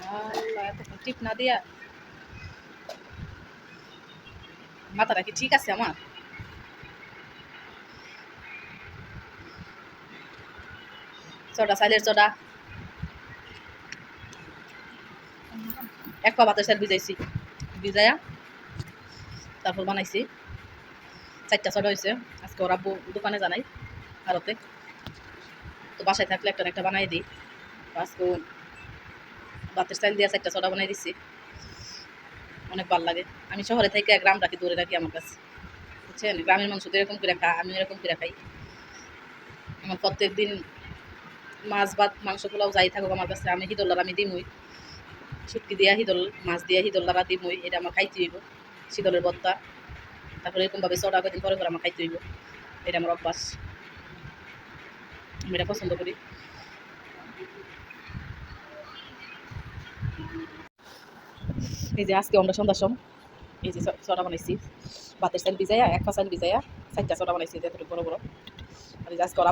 আল্লাহ, এত টিপ না দিয়া মাথাটা কি ঠিক আছে আমার? চটা, চাইলের চটা, এক পা ভাতের চাল ভিজাইছি, ভিজাইয়া তারপর বানাইছি। 4টা চটা হয়েছে। আজকে ওর আব্বু দোকানে জানাই আরতে, তো বাসায় থাকলে একটা না একটা বানাই দিই। আজকে ভাতের চাল দিয়ে 4টা চটা বানাই দিচ্ছি। অনেক ভালো লাগে। আমি শহরে থেকে গ্রাম রাখি, দূরে রাখি আমার কাছে, বুঝছেন? গ্রামের মানুষ তো এরকম করে খায়, আমি এরকম করে খাই। আমার প্রত্যেক দিন মাছ ভাত মাংস পোলাও যাই থাকুক আমার কাছে, আমি হিদল্লার আমি দিমই, শুটকি দিয়া হিদল, মাছ দিয়া হিদল্লারা দিমই, এটা আমার খাইতে হইব। শীতলের ভর্তা, তারপরে এরকমভাবে চটা কদিন পরে পরে আমার খাইতে হইব, এটা আমার অভ্যাস, আমি এটা পছন্দ করি। এই যে আজকে আমরা সন্ধ্যার সময় এই যে চটা বানাইছি, ভাতের চাল ভিজাইয়া, এক পা চাল ভিজাইয়া 4টা চটা বানাইছি, এতটুকু বড় বড়। আর এই যে আজকে